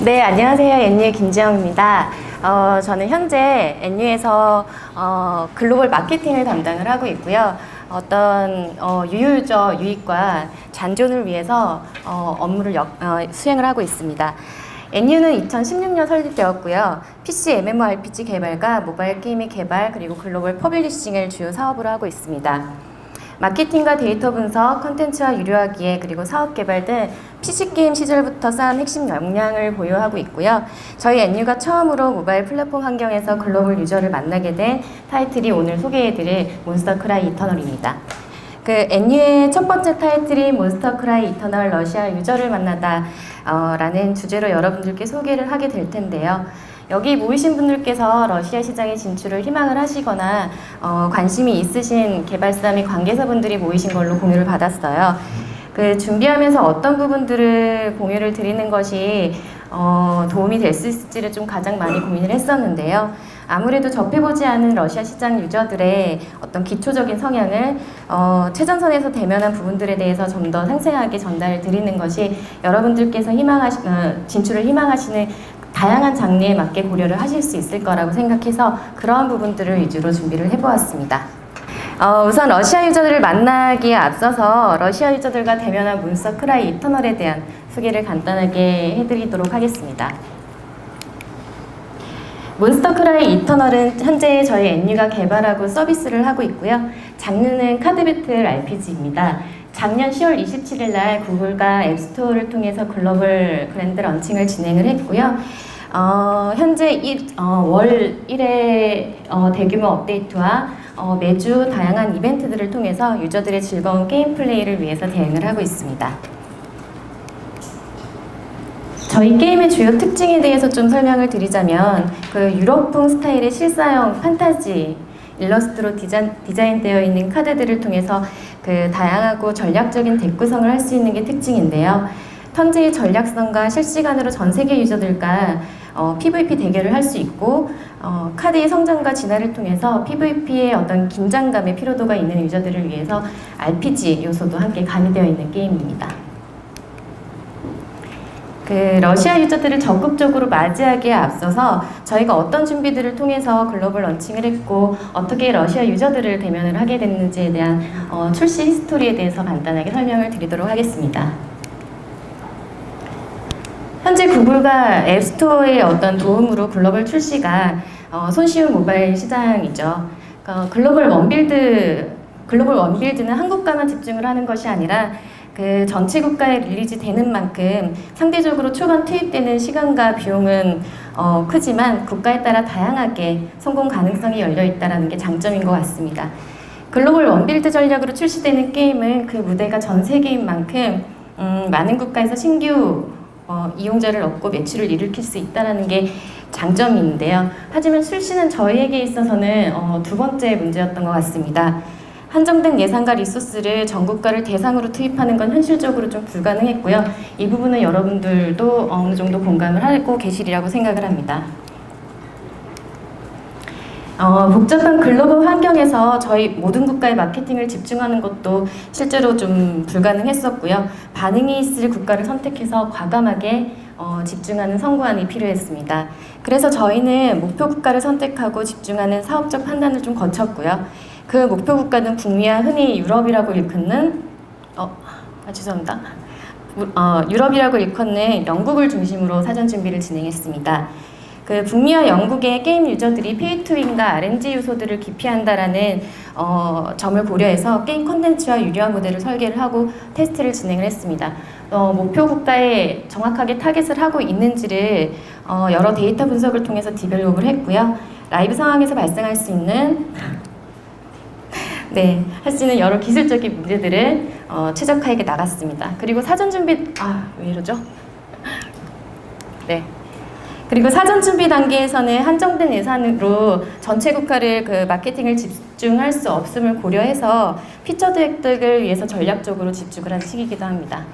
네, 안녕하세요. NU의 김지영입니다. 저는 현재 NU에서 글로벌 마케팅을 담당을 하고 있고요. 어떤 유유저 유익과 잔존을 위해서 업무를 수행을 하고 있습니다. NU는 2016년 설립되었고요. PC MMORPG 개발과 모바일 게임의 개발 그리고 글로벌 퍼블리싱을 주요 사업으로 하고 있습니다. 마케팅과 데이터 분석, 콘텐츠와 유료화 기획, 그리고 사업 개발 등 PC게임 시절부터 쌓은 핵심 역량을 보유하고 있고요. 저희 NU가 처음으로 모바일 플랫폼 환경에서 글로벌 유저를 만나게 된 타이틀이 오늘 소개해드릴 몬스터크라이 이터널입니다. NU의 첫 번째 타이틀이 몬스터크라이 이터널 러시아 유저를 만나다 라는 주제로 여러분들께 소개를 하게 될 텐데요. 여기 모이신 분들께서 러시아 시장에 진출을 희망을 하시거나 관심이 있으신 개발사 및 관계자분들이 모이신 걸로 공유를 받았어요. 준비하면서 어떤 부분들을 공유를 드리는 것이 도움이 될 수 있을지를 좀 가장 많이 고민을 했었는데요. 아무래도 접해보지 않은 러시아 시장 유저들의 어떤 기초적인 성향을 최전선에서 대면한 부분들에 대해서 좀 더 상세하게 전달을 드리는 것이 여러분들께서 진출을 희망하시는 다양한 장르에 맞게 고려를 하실 수 있을 거라고 생각해서 그러한 부분들을 위주로 준비를 해보았습니다. 우선 러시아 유저들을 만나기에 앞서서 러시아 유저들과 대면한 몬스터크라이 이터널에 대한 소개를 간단하게 해드리도록 하겠습니다. 몬스터크라이 이터널은 현재 저희 NU가 개발하고 서비스를 하고 있고요. 장르는 카드 배틀 RPG입니다. 작년 10월 27일 날 구글과 앱스토어를 통해서 글로벌 그랜드 런칭을 진행을 했고요. 현재 월 1회 대규모 업데이트와 매주 다양한 이벤트들을 통해서 유저들의 즐거운 게임 플레이를 위해서 대응을 하고 있습니다. 저희 게임의 주요 특징에 대해서 좀 설명을 드리자면 유럽풍 스타일의 실사형 판타지 일러스트로 디자인되어 있는 카드들을 통해서 다양하고 전략적인 덱 구성을 할 수 있는 게 특징인데요. 턴제의 전략성과 실시간으로 전 세계 유저들과 PVP 대결을 할 수 있고 카드의 성장과 진화를 통해서 PVP의 어떤 긴장감의 피로도가 있는 유저들을 위해서 RPG 요소도 함께 가미되어 있는 게임입니다. 러시아 유저들을 적극적으로 맞이하기에 앞서서 저희가 어떤 준비들을 통해서 글로벌 런칭을 했고 어떻게 러시아 유저들을 대면을 하게 됐는지에 대한 출시 히스토리에 대해서 간단하게 설명을 드리도록 하겠습니다. 현재 구글과 앱스토어의 어떤 도움으로 글로벌 출시가 손쉬운 모바일 시장이죠. 글로벌 원빌드는 한국가만 집중을 하는 것이 아니라 전체 국가에 릴리즈 되는 만큼 상대적으로 초반 투입되는 시간과 비용은 크지만 국가에 따라 다양하게 성공 가능성이 열려 있다는 게 장점인 것 같습니다. 글로벌 원빌드 전략으로 출시되는 게임은 그 무대가 전 세계인 만큼 많은 국가에서 신규 이용자를 얻고 매출을 일으킬 수 있다는 게 장점인데요. 하지만 출시는 저희에게 있어서는 두 번째 문제였던 것 같습니다. 한정된 예산과 리소스를 전 국가를 대상으로 투입하는 건 현실적으로 좀 불가능했고요. 이 부분은 여러분들도 어느 정도 공감을 하고 계시리라고 생각을 합니다. 복잡한 글로벌 환경에서 저희 모든 국가의 마케팅을 집중하는 것도 실제로 좀 불가능했었고요. 반응이 있을 국가를 선택해서 과감하게 집중하는 선구안이 필요했습니다. 그래서 저희는 목표 국가를 선택하고 집중하는 사업적 판단을 좀 거쳤고요. 그 목표 국가는 북미와 흔히 유럽이라고 일컫는 죄송합니다. 유럽이라고 일컫는 영국을 중심으로 사전 준비를 진행했습니다. 북미와 영국의 게임 유저들이 페이투윈과 RNG 요소들을 기피한다라는 점을 고려해서 게임 콘텐츠와 유료화 모델을 설계를 하고 테스트를 진행을 했습니다. 목표 국가에 정확하게 타겟을 하고 있는지를 여러 데이터 분석을 통해서 디벨롭을 했고요. 라이브 상황에서 발생할 수 있는 할 수 있는 여러 기술적인 문제들을 최적화하게 나갔습니다. 그리고 사전 준비 왜 이러죠? 그리고 사전 준비 단계에서는 한정된 예산으로 전체 국가를 마케팅을 집중할 수 없음을 고려해서 피처드 획득을 위해서 전략적으로 집중을 한 시기이기도 합니다.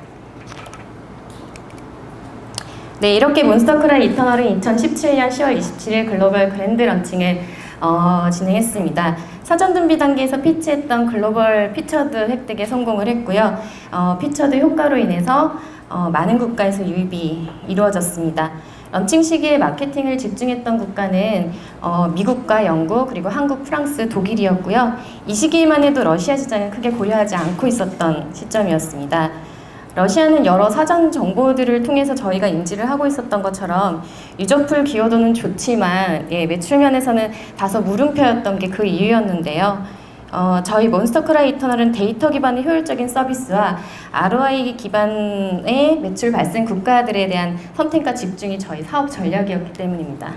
이렇게 몬스터크라이 이터널은 2017년 10월 27일 글로벌 그랜드 런칭을 진행했습니다. 사전 준비 단계에서 피치했던 글로벌 피처드 획득에 성공을 했고요. 피처드 효과로 인해서 많은 국가에서 유입이 이루어졌습니다. 런칭 시기에 마케팅을 집중했던 국가는 미국과 영국, 그리고 한국, 프랑스, 독일이었고요. 이 시기만 해도 러시아 시장은 크게 고려하지 않고 있었던 시점이었습니다. 러시아는 여러 사전 정보들을 통해서 저희가 인지를 하고 있었던 것처럼 유저풀 기여도는 좋지만 매출 면에서는 다소 물음표였던 게 그 이유였는데요. 저희 몬스터크라이 이터널은 데이터 기반의 효율적인 서비스와 ROI 기반의 매출 발생 국가들에 대한 선택과 집중이 저희 사업 전략이었기 때문입니다.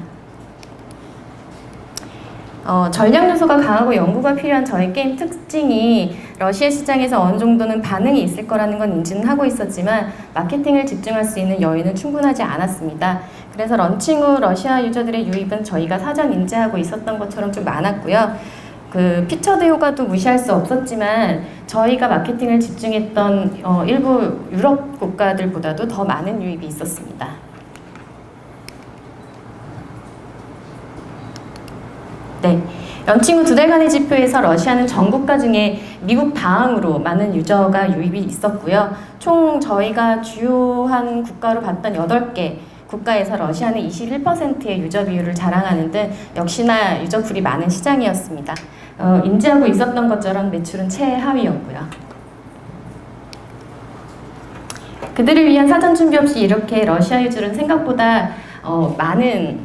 전략 요소가 강하고 연구가 필요한 저희 게임 특징이 러시아 시장에서 어느 정도는 반응이 있을 거라는 건 인지는 하고 있었지만 마케팅을 집중할 수 있는 여유는 충분하지 않았습니다. 그래서 런칭 후 러시아 유저들의 유입은 저희가 사전 인지하고 있었던 것처럼 좀 많았고요. 그 피처드 효과도 무시할 수 없었지만 저희가 마케팅을 집중했던 일부 유럽 국가들보다도 더 많은 유입이 있었습니다. 네, 런칭 후 2달간의 지표에서 러시아는 전 국가 중에 미국 다음으로 많은 유저가 유입이 있었고요. 총 저희가 주요한 국가로 봤던 8개 국가에서 러시아는 21%의 유저 비율을 자랑하는 등 역시나 유저풀이 많은 시장이었습니다. 인지하고 있었던 것처럼 매출은 최하위였고요. 그들을 위한 사전 준비 없이 이렇게 러시아 유저는 생각보다 많은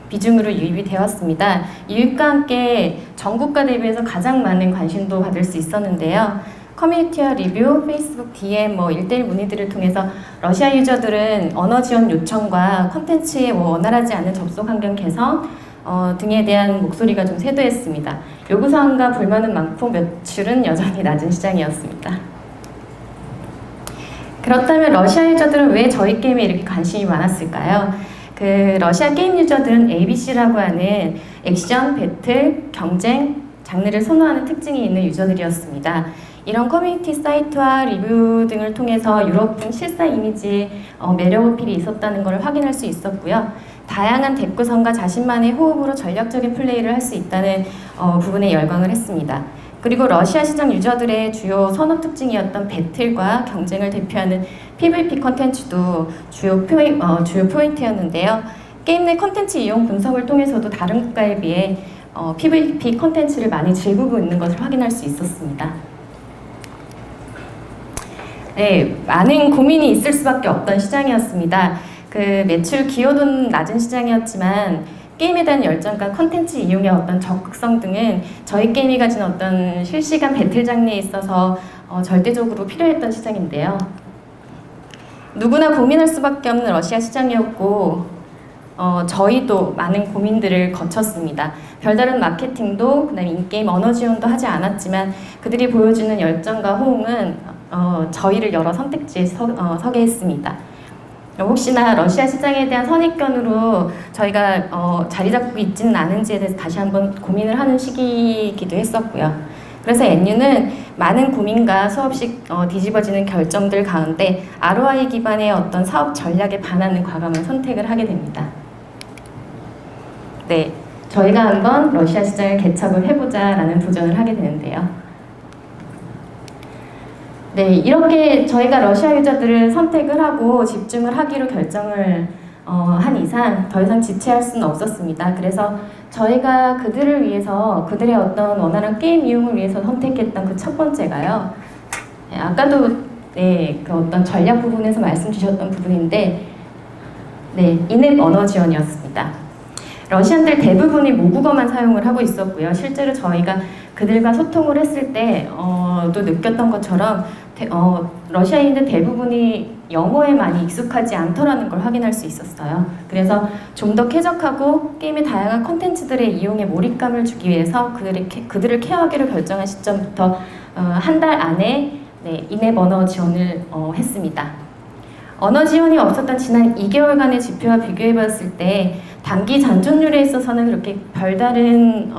비중으로 유입이 되었습니다. 유입과 함께 전 국가 대비해서 가장 많은 관심도 받을 수 있었는데요. 커뮤니티와 리뷰, 페이스북 DM, 1:1 문의들을 통해서 러시아 유저들은 언어 지원 요청과 콘텐츠의 원활하지 않은 접속 환경 개선 등에 대한 목소리가 좀 쇄도했습니다. 요구사항과 불만은 많고 매출은 여전히 낮은 시장이었습니다. 그렇다면 러시아 유저들은 왜 저희 게임에 이렇게 관심이 많았을까요? 그 러시아 게임 유저들은 ABC라고 하는 액션, 배틀, 경쟁, 장르를 선호하는 특징이 있는 유저들이었습니다. 이런 커뮤니티 사이트와 리뷰 등을 통해서 유럽풍 실사 이미지에 매력 어필이 있었다는 것을 확인할 수 있었고요. 다양한 덱 구성과 자신만의 호흡으로 전략적인 플레이를 할 수 있다는 부분에 열광을 했습니다. 그리고 러시아 시장 유저들의 주요 선호 특징이었던 배틀과 경쟁을 대표하는 PVP 컨텐츠도 주요 포인트였는데요. 게임 내 컨텐츠 이용 분석을 통해서도 다른 국가에 비해 PVP 컨텐츠를 많이 즐기고 있는 것을 확인할 수 있었습니다. 네, 많은 고민이 있을 수밖에 없던 시장이었습니다. 그 매출 기여도는 낮은 시장이었지만 게임에 대한 열정과 컨텐츠 이용의 어떤 적극성 등은 저희 게임이 가진 어떤 실시간 배틀 장르에 있어서 절대적으로 필요했던 시장인데요. 누구나 고민할 수밖에 없는 러시아 시장이었고 저희도 많은 고민들을 거쳤습니다. 별다른 마케팅도 그다음에 인게임 언어 지원도 하지 않았지만 그들이 보여주는 열정과 호응은 저희를 여러 선택지에 서게 했습니다. 혹시나 러시아 시장에 대한 선입견으로 저희가 자리 잡고 있지는 않은지에 대해서 다시 한번 고민을 하는 시기이기도 했었고요. 그래서 NU는 많은 고민과 수없이 뒤집어지는 결정들 가운데 ROI 기반의 어떤 사업 전략에 반하는 과감한 선택을 하게 됩니다. 네, 저희가 한번 러시아 시장을 개척을 해보자라는 도전을 하게 되는데요. 네, 이렇게 저희가 러시아 유저들을 선택을 하고 집중을 하기로 결정을 한 이상 더 이상 지체할 수는 없었습니다. 그래서 저희가 그들을 위해서 그들의 어떤 원활한 게임 이용을 위해서 선택했던 그 첫 번째가요. 네, 아까도 그 어떤 전략 부분에서 말씀 주셨던 부분인데 인앱 언어 지원이었습니다. 러시안들 대부분이 모국어만 사용을 하고 있었고요. 실제로 저희가 그들과 소통을 했을 때도 느꼈던 것처럼 러시아인들 대부분이 영어에 많이 익숙하지 않더라는 걸 확인할 수 있었어요. 그래서 좀 더 쾌적하고 게임의 다양한 콘텐츠들의 이용에 몰입감을 주기 위해서 그들을 케어하기로 결정한 시점부터 한 달 안에 인앱 언어 지원을 했습니다. 언어 지원이 없었던 지난 2개월간의 지표와 비교해봤을 때 단기 잔존율에 있어서는 그렇게 별다른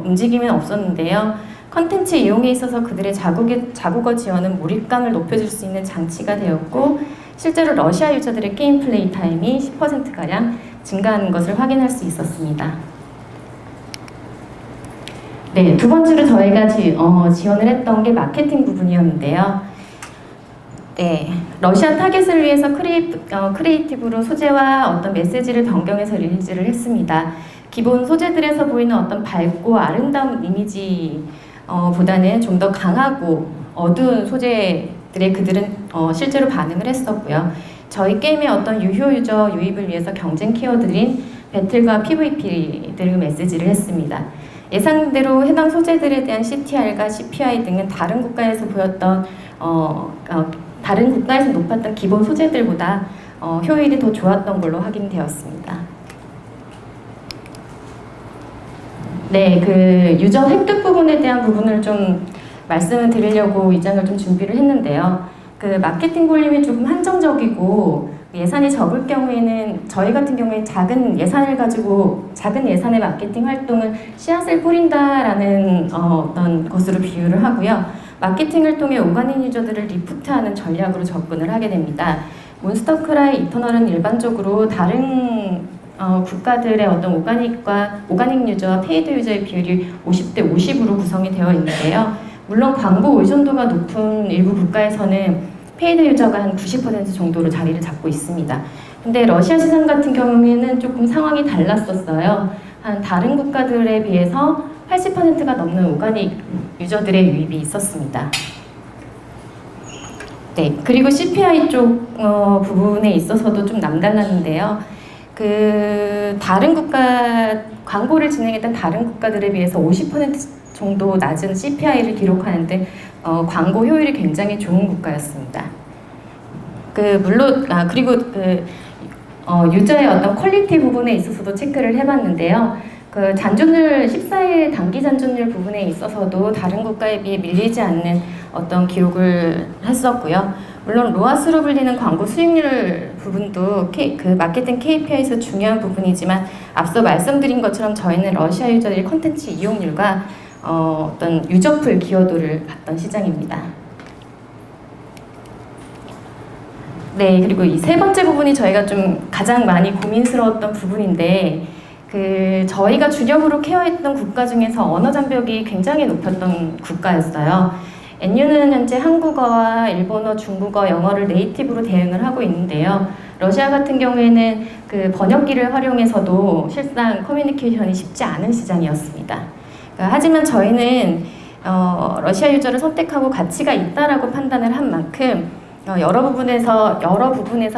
움직임은 없었는데요. 컨텐츠 이용에 있어서 그들의 자국어 지원은 몰입감을 높여줄 수 있는 장치가 되었고 실제로 러시아 유저들의 게임 플레이 타임이 10%가량 증가하는 것을 확인할 수 있었습니다. 네, 두 번째로 저희가 지원을 했던 게 마케팅 부분이었는데요. 네, 러시아 타겟을 위해서 크리에이티브로 소재와 어떤 메시지를 변경해서 릴리즈를 했습니다. 기본 소재들에서 보이는 어떤 밝고 아름다운 이미지 보다는 좀 더 강하고 어두운 소재들에 그들은 실제로 반응을 했었고요. 저희 게임의 어떤 유효 유저 유입을 위해서 경쟁 키워드인 배틀과 PVP들을 메시지를 했습니다. 예상대로 해당 소재들에 대한 CTR과 CPI 등은 다른 국가에서 보였던 다른 국가에서 높았던 기본 소재들보다 효율이 더 좋았던 걸로 확인되었습니다. 네, 그 유저 획득 부분에 대한 부분을 좀 말씀을 드리려고 이 장을 좀 준비를 했는데요. 그 마케팅 볼륨이 조금 한정적이고 예산이 적을 경우에는 저희 같은 경우에 작은 예산을 가지고 작은 예산의 마케팅 활동을 씨앗을 뿌린다라는 어떤 것으로 비유를 하고요. 마케팅을 통해 오가닉 유저들을 리프트하는 전략으로 접근을 하게 됩니다. 몬스터크라이 이터널은 일반적으로 다른 국가들의 어떤 오가닉 유저와 페이드 유저의 비율이 50대 50으로 구성이 되어 있는데요. 물론 광고 의존도가 높은 일부 국가에서는 페이드 유저가 한 90% 정도로 자리를 잡고 있습니다. 근데 러시아 시장 같은 경우에는 조금 상황이 달랐었어요. 한 다른 국가들에 비해서 80%가 넘는 오가닉 유저들의 유입이 있었습니다. 네, 그리고 CPI 쪽 부분에 있어서도 좀 남달랐는데요. 그 다른 국가 광고를 진행했던 다른 국가들에 비해서 50% 정도 낮은 CPI를 기록하는데 광고 효율이 굉장히 좋은 국가였습니다. 물론 그리고 유저의 어떤 퀄리티 부분에 있어서도 체크를 해봤는데요. 그 잔존율 14일 단기 잔존율 부분에 있어서도 다른 국가에 비해 밀리지 않는 어떤 기록을 했었고요. 물론 로아스로 불리는 광고 수익률 부분도 그 마케팅 KPI에서 중요한 부분이지만 앞서 말씀드린 것처럼 저희는 러시아 유저들의 콘텐츠 이용률과 어떤 유저풀 기여도를 봤던 시장입니다. 네, 그리고 이 세 번째 부분이 저희가 좀 가장 많이 고민스러웠던 부분인데 저희가 주력으로 케어했던 국가 중에서 언어 장벽이 굉장히 높았던 국가였어요. NU는 현재 한국어와 일본어, 중국어, 영어를 네이티브로 대응을 하고 있는데요. 러시아 같은 경우에는 그 번역기를 활용해서도 실상 커뮤니케이션이 쉽지 않은 시장이었습니다. 하지만 저희는 러시아 유저를 선택하고 가치가 있다라고 판단을 한 만큼 여러 부분에서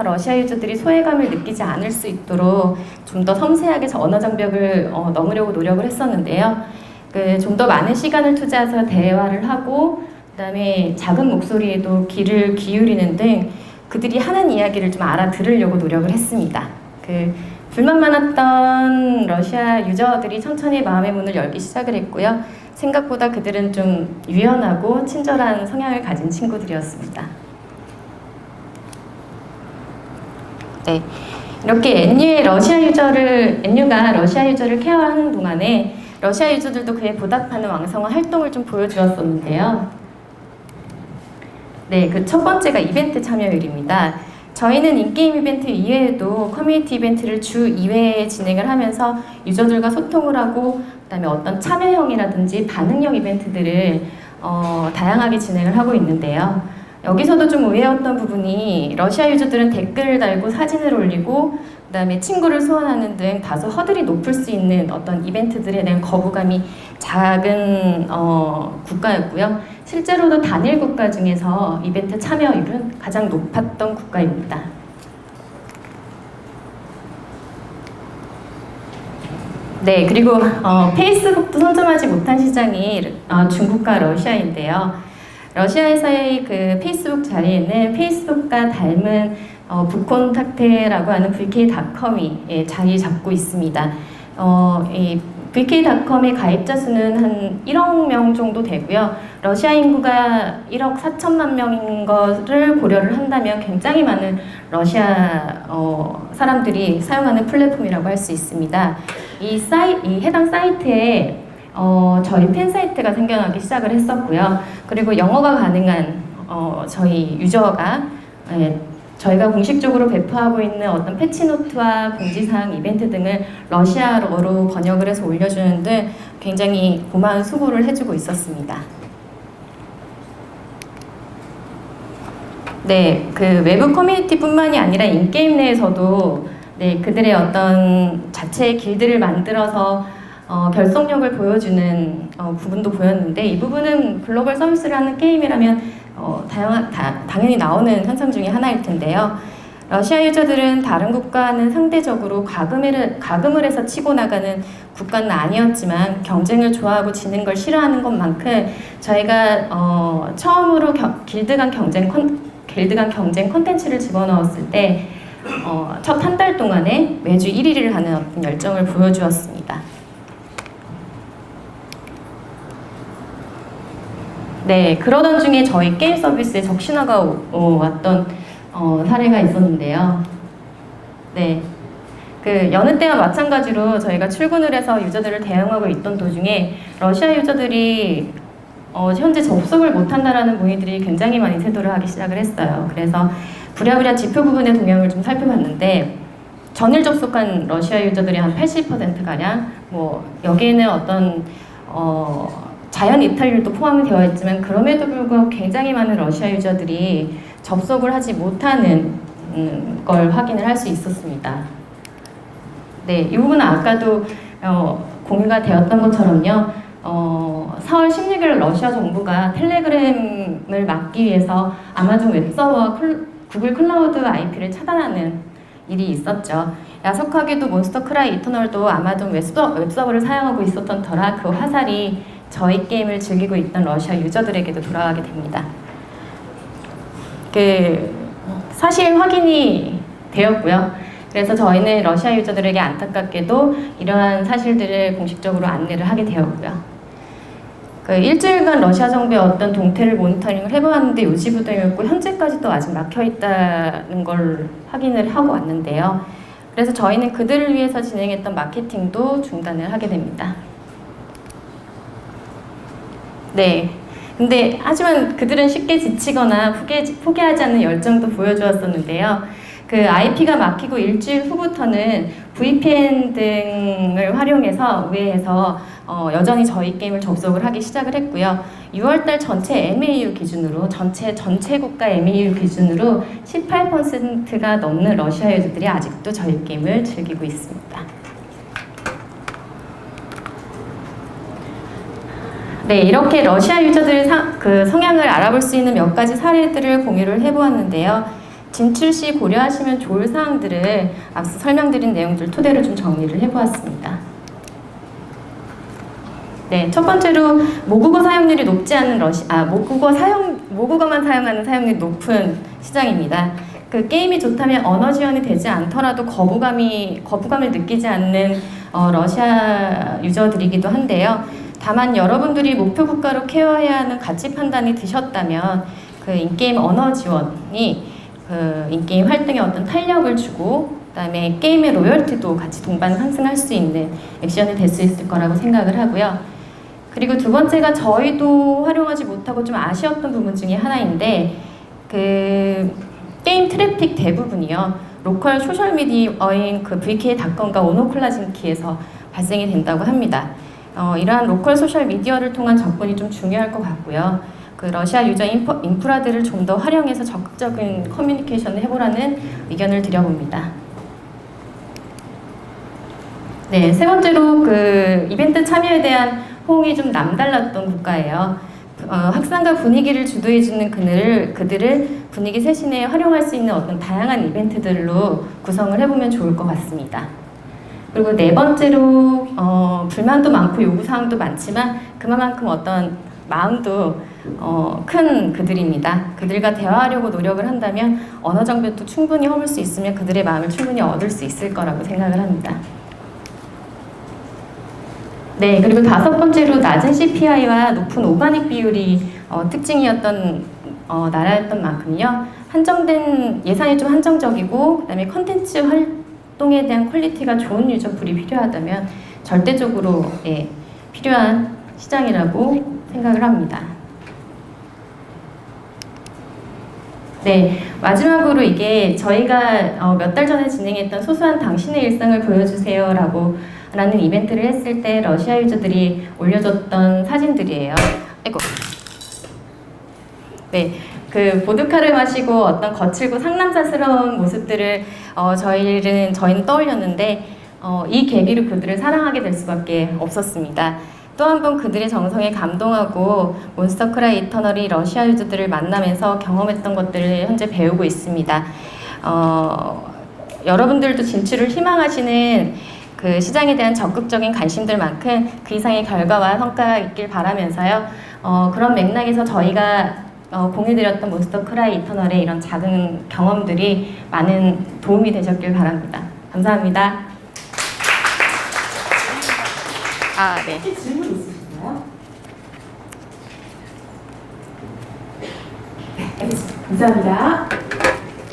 러시아 유저들이 소외감을 느끼지 않을 수 있도록 좀 더 섬세하게 언어 장벽을 넘으려고 노력을 했었는데요. 좀 더 많은 시간을 투자해서 대화를 하고 그다음에 작은 목소리에도 귀를 기울이는 등 그들이 하는 이야기를 좀 알아들으려고 노력을 했습니다. 불만 많았던 러시아 유저들이 천천히 마음의 문을 열기 시작을 했고요. 생각보다 그들은 좀 유연하고 친절한 성향을 가진 친구들이었습니다. 네, 이렇게 NU가 러시아 유저를 케어하는 동안에 러시아 유저들도 그에 보답하는 왕성한 활동을 좀 보여주었었는데요. 네, 그 첫 번째가 이벤트 참여율입니다. 저희는 인게임 이벤트 이외에도 커뮤니티 이벤트를 주 2회 진행을 하면서 유저들과 소통을 하고 그다음에 어떤 참여형이라든지 반응형 이벤트들을 다양하게 진행을 하고 있는데요. 여기서도 좀 의외였던 부분이 러시아 유저들은 댓글을 달고 사진을 올리고 그다음에 친구를 소환하는 등 다소 허들이 높을 수 있는 어떤 이벤트들에 대한 거부감이 작은 국가였고요. 실제로도 단일 국가 중에서 이벤트 참여율은 가장 높았던 국가입니다. 네, 그리고 페이스북도 선점하지 못한 시장이 중국과 러시아인데요. 러시아에서의 그 페이스북 자리에는 페이스북과 닮은 부콘탁테라고 하는 VK.com이 자리 잡고 있습니다. 이 VK.com의 가입자 수는 한 1억 명 정도 되고요. 러시아 인구가 1억 4천만 명인 것을 고려를 한다면 굉장히 많은 러시아 사람들이 사용하는 플랫폼이라고 할 수 있습니다. 이 해당 사이트에 저희 팬 사이트가 생겨나기 시작을 했었고요. 그리고 영어가 가능한 저희 유저가 저희가 공식적으로 배포하고 있는 어떤 패치노트와 공지사항, 이벤트 등을 러시아어로 번역을 해서 올려주는 등 굉장히 고마운 수고를 해주고 있었습니다. 네, 그 외부 커뮤니티뿐만이 아니라 인게임 내에서도 네, 그들의 어떤 자체의 길드를 만들어서 결속력을 보여주는 부분도 보였는데 이 부분은 글로벌 서비스를 하는 게임이라면 당연히 나오는 현상 중에 하나일 텐데요. 러시아 유저들은 다른 국가는 상대적으로 과금을 해서 치고 나가는 국가는 아니었지만 경쟁을 좋아하고 지는 걸 싫어하는 것만큼 저희가 처음으로 길드 간 경쟁 콘텐츠를 집어넣었을 때 첫 한 달 동안에 매주 1위를 하는 어떤 열정을 보여주었습니다. 네, 그러던 중에 저희 게임 서비스에 적신호가 왔던 사례가 있었는데요. 네, 그 여느 때와 마찬가지로 저희가 출근을 해서 유저들을 대응하고 있던 도중에 러시아 유저들이 현재 접속을 못한다라는 문의들이 굉장히 많이 쇄도를 하기 시작을 했어요. 그래서 부랴부랴 지표 부분의 동향을 좀 살펴봤는데 전일 접속한 러시아 유저들이 한 80%가량 여기에는 어떤 자연 이탈률도 포함이 되어 있지만 그럼에도 불구하고 굉장히 많은 러시아 유저들이 접속을 하지 못하는 걸 확인을 할 수 있었습니다. 네, 이 부분은 아까도 공유가 되었던 것처럼요. 4월 16일 러시아 정부가 텔레그램을 막기 위해서 아마존 웹서버와 구글 클라우드 IP를 차단하는 일이 있었죠. 야속하게도 몬스터 크라이 이터널도 아마존 웹서버를 사용하고 있었던 터라 그 화살이 저희 게임을 즐기고 있던 러시아 유저들에게도 돌아가게 됩니다. 사실 확인이 되었고요. 그래서 저희는 러시아 유저들에게 안타깝게도 이러한 사실들을 공식적으로 안내를 하게 되었고요. 일주일간 러시아 정부의 어떤 동태를 모니터링을 해보았는데 요지부동이었고 현재까지도 아직 막혀있다는 걸 확인을 하고 왔는데요. 그래서 저희는 그들을 위해서 진행했던 마케팅도 중단을 하게 됩니다. 네. 근데 하지만 그들은 쉽게 지치거나 포기하지 않는 열정도 보여주었었는데요. 그 IP가 막히고 일주일 후부터는 VPN 등을 활용해서 우회해서 여전히 저희 게임을 접속을 하기 시작을 했고요. 6월달 전체 MAU 기준으로 전체 국가 MAU 기준으로 18%가 넘는 러시아 유저들이 아직도 저희 게임을 즐기고 있습니다. 네, 이렇게 러시아 유저들의 성향을 알아볼 수 있는 몇 가지 사례들을 공유를 해보았는데요. 진출 시 고려하시면 좋을 사항들을 앞서 설명드린 내용들 토대로 좀 정리를 해보았습니다. 네, 첫 번째로 모국어 사용률이 높지 않은 모국어만 사용하는 사용률이 높은 시장입니다. 그 게임이 좋다면 언어 지원이 되지 않더라도 거부감을 느끼지 않는 러시아 유저들이기도 한데요. 다만 여러분들이 목표 국가로 케어해야 하는 가치 판단이 드셨다면 그 인게임 언어 지원이 인게임 활동에 어떤 탄력을 주고 그다음에 게임의 로열티도 같이 동반 상승할 수 있는 액션이 될 수 있을 거라고 생각을 하고요. 그리고 두 번째가 저희도 활용하지 못하고 좀 아쉬웠던 부분 중에 하나인데 게임 트래픽 대부분이요. 로컬 소셜미디어인 VK.com과 오노클라진키에서 발생이 된다고 합니다. 이러한 로컬 소셜미디어를 통한 접근이 좀 중요할 것 같고요. 러시아 유저 인프라들을 좀 더 활용해서 적극적인 커뮤니케이션을 해보라는 의견을 드려봅니다. 네, 세 번째로 이벤트 참여에 대한 호응이 좀 남달랐던 국가예요. 확산과 분위기를 주도해주는 그들을 분위기 쇄신에 활용할 수 있는 어떤 다양한 이벤트들로 구성을 해보면 좋을 것 같습니다. 그리고 네 번째로 불만도 많고 요구사항도 많지만 그만큼 어떤 마음도 큰 그들입니다. 그들과 대화하려고 노력을 한다면 언어 장벽도 충분히 허물 수 있으면 그들의 마음을 충분히 얻을 수 있을 거라고 생각을 합니다. 네, 그리고 다섯 번째로 낮은 CPI와 높은 오가닉 비율이 특징이었던 나라였던 만큼요. 예산이 좀 한정적이고 그다음에 컨텐츠 활동에 대한 퀄리티가 좋은 유저풀이 필요하다면 절대적으로 필요한 시장이라고 생각을 합니다. 네, 마지막으로 이게 저희가 몇 달 전에 진행했던 소소한 당신의 일상을 보여주세요 라는 이벤트를 했을 때 러시아 유저들이 올려줬던 사진들이에요. 아이고. 네, 그 보드카를 마시고 어떤 거칠고 상남자스러운 모습들을 저희는 떠올렸는데 이 계기로 그들을 사랑하게 될 수밖에 없었습니다. 또 한 번 그들의 정성에 감동하고 몬스터크라이 이터널이 러시아 유저들을 만나면서 경험했던 것들을 현재 배우고 있습니다. 여러분들도 진출을 희망하시는 그 시장에 대한 적극적인 관심들만큼 그 이상의 결과와 성과가 있길 바라면서요. 그런 맥락에서 저희가 공유드렸던 몬스터크라이 이터널의 이런 작은 경험들이 많은 도움이 되셨길 바랍니다. 감사합니다. 네. 혹시 질문 있으신가요? 네, 알겠습니다. 감사합니다.